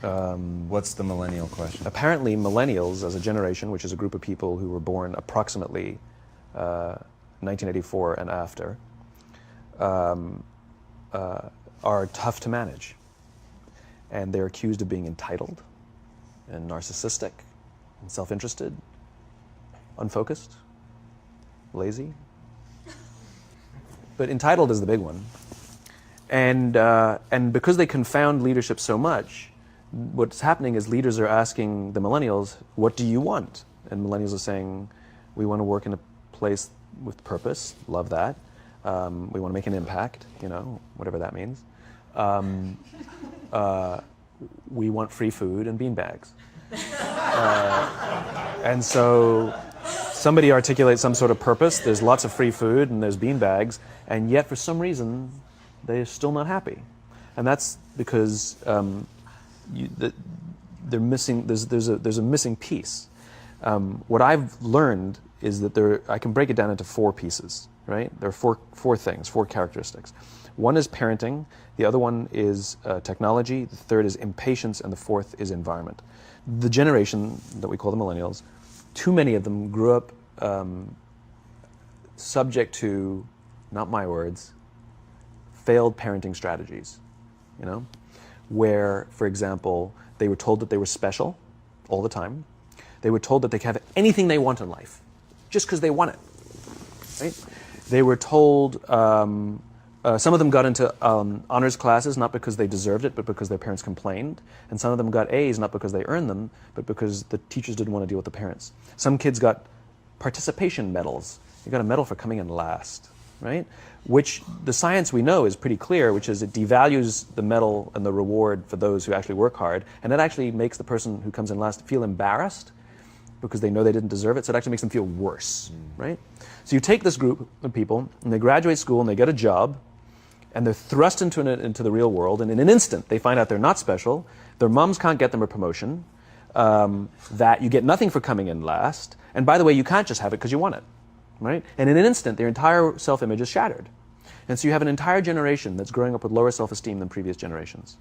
What's the millennial question? Apparently, millennials as a generation, which is a group of people who were born approximately 1984 and after, are tough to manage. And they're accused of being entitled and narcissistic and self-interested, unfocused, lazy. But entitled is the big one. And because they confound leadership so much, what's happening is leaders are asking the millennials, what do you want? And millennials are saying, we want to work in a place with purpose, love that. We want to make an impact, you know, whatever that means. We want free food and beanbags. And so somebody articulates some sort of purpose, there's lots of free food and there's beanbags, and yet for some reason they're still not happy. And that's because they're missing, there's a missing piece. What I've learned is that I can break it down into 4 pieces, right? There are four things, 4 characteristics. One is parenting, the other one is technology, the third is impatience, and the fourth is environment. The generation that we call the millennials, too many of them grew up subject to, not my words, failed parenting strategies, you know? Where, for example, they were told that they were special all the time. They were told that they could have anything they want in life, just because they want it, right? They were told, some of them got into honors classes, not because they deserved it, but because their parents complained. And some of them got A's, not because they earned them, but because the teachers didn't want to deal with the parents. Some kids got participation medals. You got a medal for coming in last, right? Which the science we know is pretty clear, which is it devalues the medal and the reward for those who actually work hard. And it actually makes the person who comes in last feel embarrassed because they know they didn't deserve it. So it actually makes them feel worse, right? So you take this group of people and they graduate school and they get a job and they're thrust into the real world, and in an instant they find out they're not special, their moms can't get them a promotion, that you get nothing for coming in last, and by the way, you can't just have it because you want it, right? And in an instant, their entire self-image is shattered. And so you have an entire generation that's growing up with lower self-esteem than previous generations.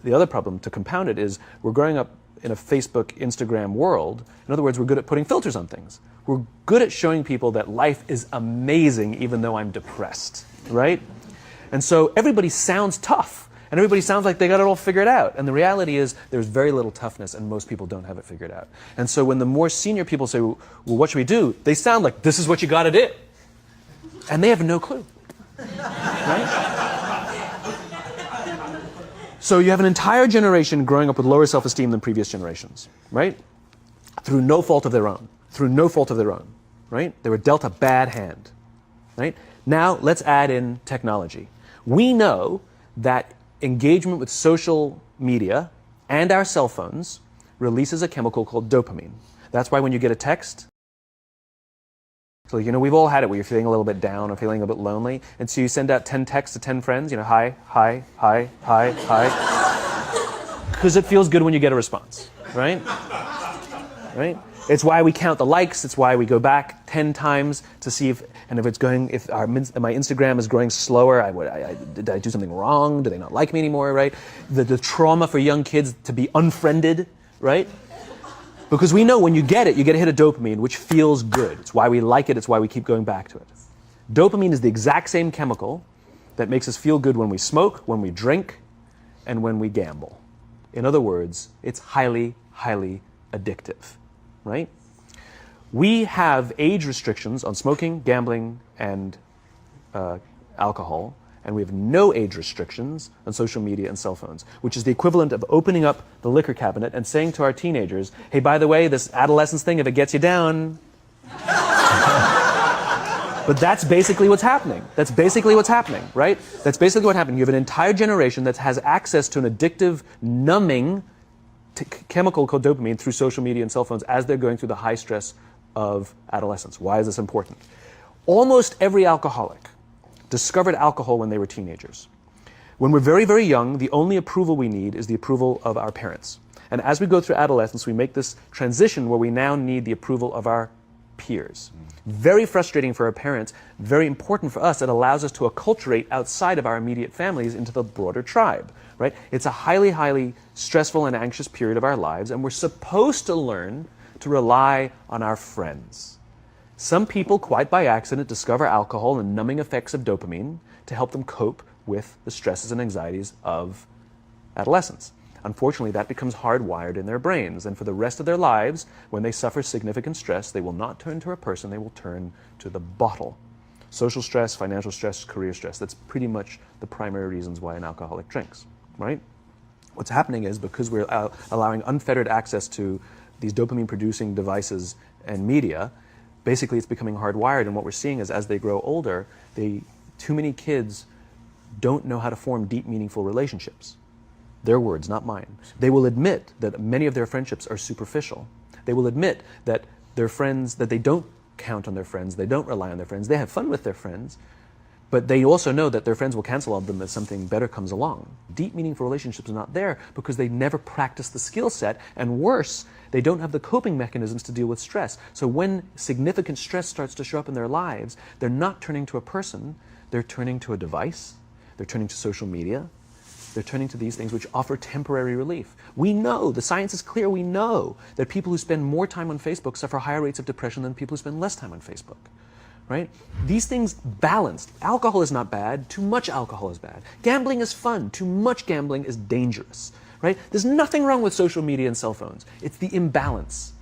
The other problem, to compound it, is we're growing up in a Facebook, Instagram world. In other words, we're good at putting filters on things. We're good at showing people that life is amazing even though I'm depressed, right? And so everybody sounds tough, and everybody sounds like they got it all figured out. And the reality is there's very little toughness, and most people don't have it figured out. And so when the more senior people say, well, what should we do? They sound like, this is what you got to do. And they have no clue, right? So you have an entire generation growing up with lower self-esteem than previous generations, right? Through no fault of their own. Through no fault of their own, right? They were dealt a bad hand, right? Now let's add in technology. We know that engagement with social media and our cell phones releases a chemical called dopamine. That's why when you get a text, so you know, we've all had it where you're feeling a little bit down or feeling a bit lonely, and so you send out 10 texts to 10 friends, you know, hi, hi, hi, hi, hi, because it feels good when you get a response, right? Right? It's why we count the likes. It's why we go back 10 times to see if my Instagram is growing slower, did I do something wrong? Do they not like me anymore, right? The trauma for young kids to be unfriended, right? Because we know when you get a hit of dopamine, which feels good. It's why we like it. It's why we keep going back to it. Dopamine is the exact same chemical that makes us feel good when we smoke, when we drink, and when we gamble. In other words, it's highly, highly addictive. Right? We have age restrictions on smoking, gambling, and alcohol, and we have no age restrictions on social media and cell phones, which is the equivalent of opening up the liquor cabinet and saying to our teenagers, hey, by the way, this adolescence thing, if it gets you down. But that's basically what's happening. That's basically what's happening, right? That's basically what happened. You have an entire generation that has access to an addictive, numbing chemical called dopamine through social media and cell phones as they're going through the high stress of adolescence. Why is this important? Almost every alcoholic discovered alcohol when they were teenagers. When we're very, very young, the only approval we need is the approval of our parents. And as we go through adolescence, we make this transition where we now need the approval of our peers. Very frustrating for our parents, very important for us. It allows us to acculturate outside of our immediate families into the broader tribe. right? It's a highly, highly stressful and anxious period of our lives, and we're supposed to learn to rely on our friends. Some people, quite by accident, discover alcohol and numbing effects of dopamine to help them cope with the stresses and anxieties of adolescence. Unfortunately, that becomes hardwired in their brains, and for the rest of their lives, when they suffer significant stress, they will not turn to a person, they will turn to the bottle. Social stress, financial stress, career stress, that's pretty much the primary reasons why an alcoholic drinks, right? What's happening is, because we're allowing unfettered access to these dopamine-producing devices and media, basically it's becoming hardwired, and what we're seeing is, as they grow older, too many kids don't know how to form deep, meaningful relationships. Their words, not mine. They will admit that many of their friendships are superficial. They will admit that their friends, that they don't count on their friends, they don't rely on their friends, they have fun with their friends, but they also know that their friends will cancel on them as something better comes along. Deep, meaningful relationships are not there because they never practice the skill set, and worse, they don't have the coping mechanisms to deal with stress. So when significant stress starts to show up in their lives, they're not turning to a person, they're turning to a device, they're turning to social media, they're turning to these things which offer temporary relief. We know, the science is clear, we know that people who spend more time on Facebook suffer higher rates of depression than people who spend less time on Facebook, right? These things balanced. Alcohol is not bad, too much alcohol is bad. Gambling is fun, too much gambling is dangerous, right? There's nothing wrong with social media and cell phones. It's the imbalance,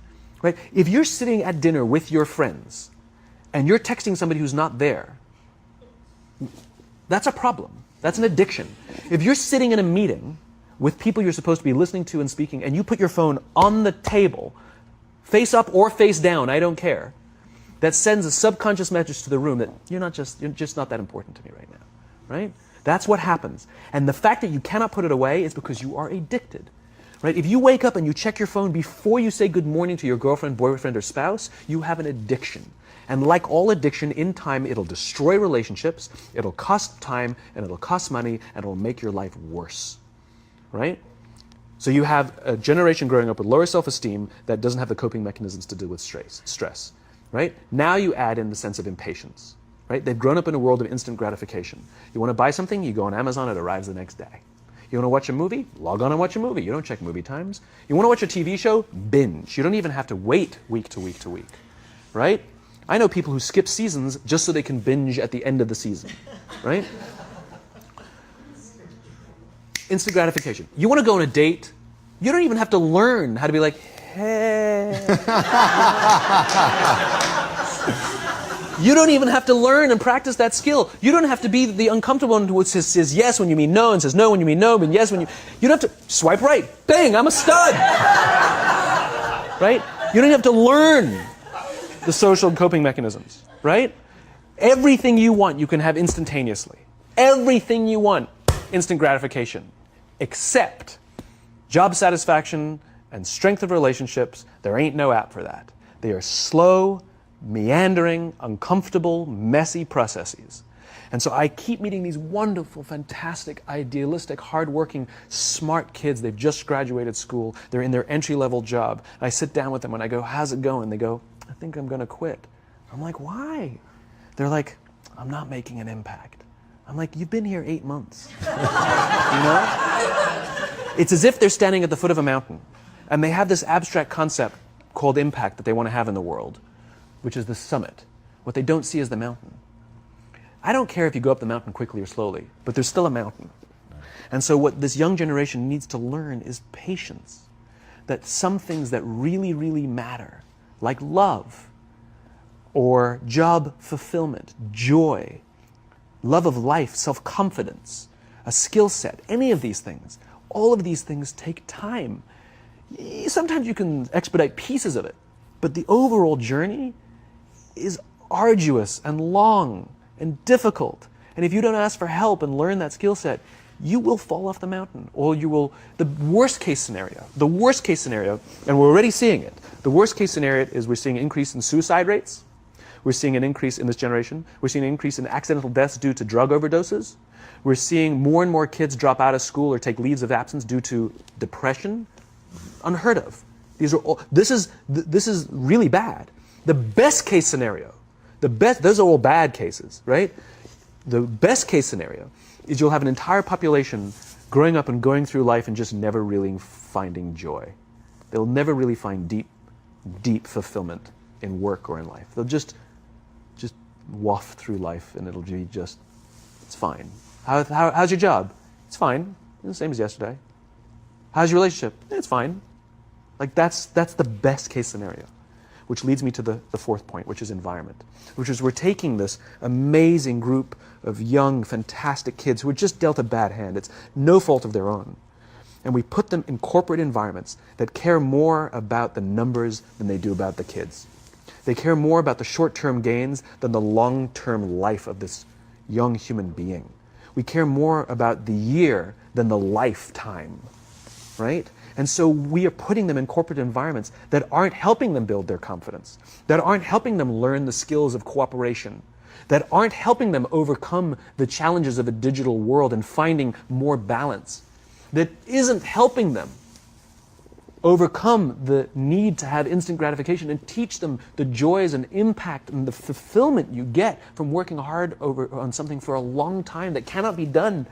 right? If you're sitting at dinner with your friends and you're texting somebody who's not there, that's a problem. That's an addiction. If you're sitting in a meeting with people you're supposed to be listening to and speaking, and you put your phone on the table, face up or face down, I don't care, that sends a subconscious message to the room that you're just not that important to me right now, right? That's what happens. And the fact that you cannot put it away is because you are addicted, right? If you wake up and you check your phone before you say good morning to your girlfriend, boyfriend, or spouse, you have an addiction. And like all addiction, in time, it'll destroy relationships, it'll cost time, and it'll cost money, and it'll make your life worse, right? So you have a generation growing up with lower self-esteem that doesn't have the coping mechanisms to deal with stress, right? Now you add in the sense of impatience, right? They've grown up in a world of instant gratification. You want to buy something, you go on Amazon, it arrives the next day. You want to watch a movie? Log on and watch a movie. You don't check movie times. You want to watch a TV show? Binge. You don't even have to wait week to week to week, right? I know people who skip seasons just so they can binge at the end of the season, right? Instant gratification. You want to go on a date? You don't even have to learn how to be like, hey. You don't even have to learn and practice that skill. You don't have to be the uncomfortable one who says yes when you mean no and says no when you mean no, but yes when you... You don't have to swipe right. Bang, I'm a stud. Right? You don't have to learn the social coping mechanisms, right? Everything you want, you can have instantaneously. Everything you want, instant gratification. Except job satisfaction and strength of relationships, there ain't no app for that. They are slow, meandering, uncomfortable, messy processes. And so I keep meeting these wonderful, fantastic, idealistic, hardworking, smart kids. They've just graduated school. They're in their entry-level job. And I sit down with them and I go, how's it going? They go, I think I'm going to quit. I'm like, why? They're like, I'm not making an impact. I'm like, you've been here 8 months. You know? It's as if they're standing at the foot of a mountain and they have this abstract concept called impact that they want to have in the world, which is the summit. What they don't see is the mountain. I don't care if you go up the mountain quickly or slowly, but there's still a mountain. And so what this young generation needs to learn is patience. That some things that really, really matter, like love, or job fulfillment, joy, love of life, self-confidence, a skill set, any of these things, all of these things take time. Sometimes you can expedite pieces of it, but the overall journey is arduous and long and difficult. And if you don't ask for help and learn that skill set, you will fall off the mountain, or you will, the worst case scenario, and we're already seeing it, the worst case scenario is we're seeing an increase in suicide rates, we're seeing an increase in this generation, we're seeing an increase in accidental deaths due to drug overdoses, we're seeing more and more kids drop out of school or take leaves of absence due to depression, unheard of. These are all, this is really bad. The best case scenario, those are all bad cases, right? The best case scenario is you'll have an entire population growing up and going through life and just never really finding joy. They'll never really find deep fulfillment in work or in life. They'll just waft through life and it'll be just, it's fine. How's your job? It's fine. It's the same as yesterday. How's your relationship? It's fine. Like that's the best case scenario. Which leads me to the fourth point, which is environment. Which is we're taking this amazing group of young, fantastic kids who were just dealt a bad hand. It's no fault of their own. And we put them in corporate environments that care more about the numbers than they do about the kids. They care more about the short-term gains than the long-term life of this young human being. We care more about the year than the lifetime, right? And so we are putting them in corporate environments that aren't helping them build their confidence, that aren't helping them learn the skills of cooperation, that aren't helping them overcome the challenges of a digital world and finding more balance, that isn't helping them overcome the need to have instant gratification and teach them the joys and impact and the fulfillment you get from working hard on something for a long time that cannot be done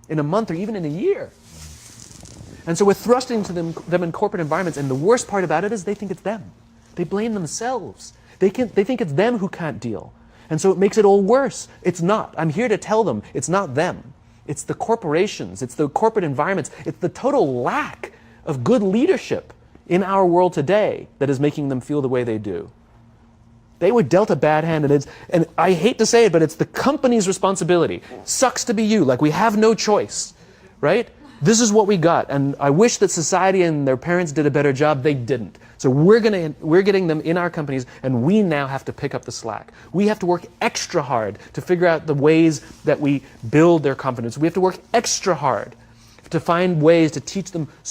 in a month or even in a year. And so we're thrusting to them in corporate environments, and the worst part about it is they think it's them. They blame themselves. They think it's them who can't deal. And so it makes it all worse. It's not. I'm here to tell them it's not them. It's the corporations. It's the corporate environments. It's the total lack of good leadership in our world today that is making them feel the way they do. They were dealt a bad hand, and I hate to say it, but it's the company's responsibility. Sucks to be you. Like, we have no choice, right? This is what we got, and I wish that society and their parents did a better job. They didn't. So we're getting them in our companies, and we now have to pick up the slack. We have to work extra hard to figure out the ways that we build their confidence. We have to work extra hard to find ways to teach them the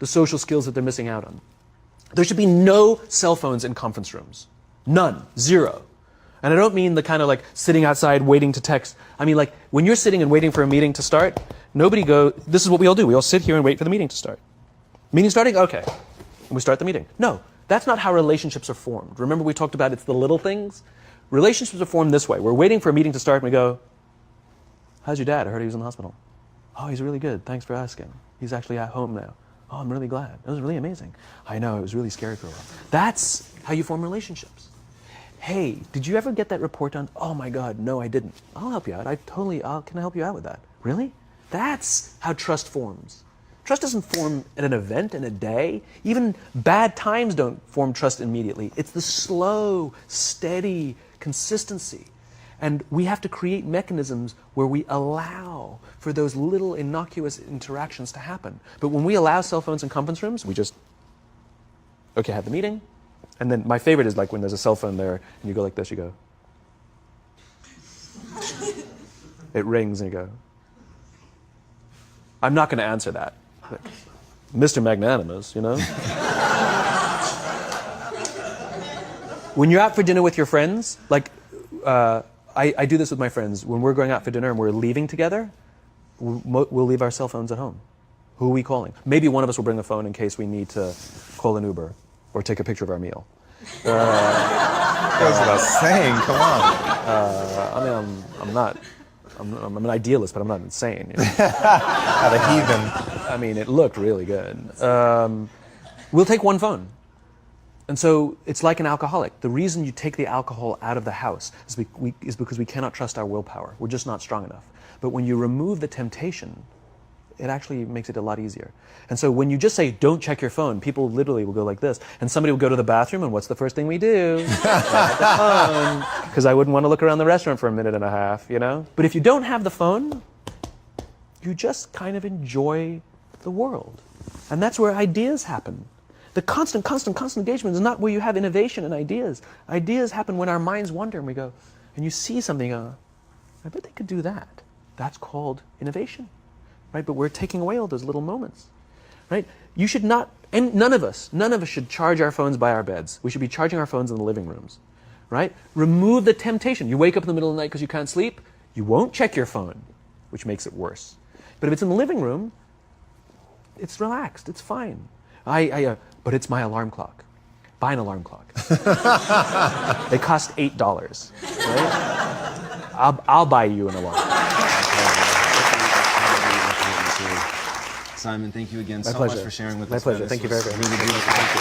social skills that they're missing out on. There should be no cell phones in conference rooms. None. Zero. And I don't mean the kind of like sitting outside waiting to text. I mean like when you're sitting and waiting for a meeting to start, this is what we all do. We all sit here and wait for the meeting to start. Meeting starting? Okay. And we start the meeting. No, that's not how relationships are formed. Remember we talked about it's the little things? Relationships are formed this way. We're waiting for a meeting to start and we go, how's your dad? I heard he was in the hospital. Oh, he's really good. Thanks for asking. He's actually at home now. Oh, I'm really glad. It was really amazing. I know, it was really scary for a while. That's how you form relationships. Hey, did you ever get that report done? Oh my God, no, I didn't. I'll help you out. Can I help you out with that? Really? That's how trust forms. Trust doesn't form at an event in a day. Even bad times don't form trust immediately. It's the slow, steady consistency. And we have to create mechanisms where we allow for those little innocuous interactions to happen. But when we allow cell phones in conference rooms, we just, okay, have the meeting. And then my favorite is like when there's a cell phone there and you go like this, you go. It rings and you go. I'm not going to answer that. Like, Mr. Magnanimous, you know? When you're out for dinner with your friends, like, I do this with my friends. When we're going out for dinner and we're leaving together, we'll leave our cell phones at home. Who are we calling? Maybe one of us will bring a phone in case we need to call an Uber or take a picture of our meal. Goes without saying, come on. I mean, I'm an idealist, but I'm not insane. You know? Not a heathen. I mean, it looked really good. We'll take one phone. And so it's like an alcoholic. The reason you take the alcohol out of the house is because we cannot trust our willpower. We're just not strong enough. But when you remove the temptation, it actually makes it a lot easier. And so when you just say, don't check your phone, people literally will go like this. And somebody will go to the bathroom, and what's the first thing we do? Grab the phone. Because I wouldn't want to look around the restaurant for a minute and a half, you know? But if you don't have the phone, you just kind of enjoy the world. And that's where ideas happen. The constant engagement is not where you have innovation and ideas. Ideas happen when our minds wander and we go, and you see something, I bet they could do that. That's called innovation, right? But we're taking away all those little moments, right? You should not, and none of us should charge our phones by our beds. We should be charging our phones in the living rooms, right? Remove the temptation. You wake up in the middle of the night because you can't sleep, you won't check your phone, which makes it worse. But if it's in the living room, it's relaxed, it's fine. But it's my alarm clock. Buy an alarm clock. They cost $8, right? I'll buy you an alarm. Simon, thank you again My so pleasure. much for sharing with My us. pleasure. Man. This Thank you was very, very much. really beautiful.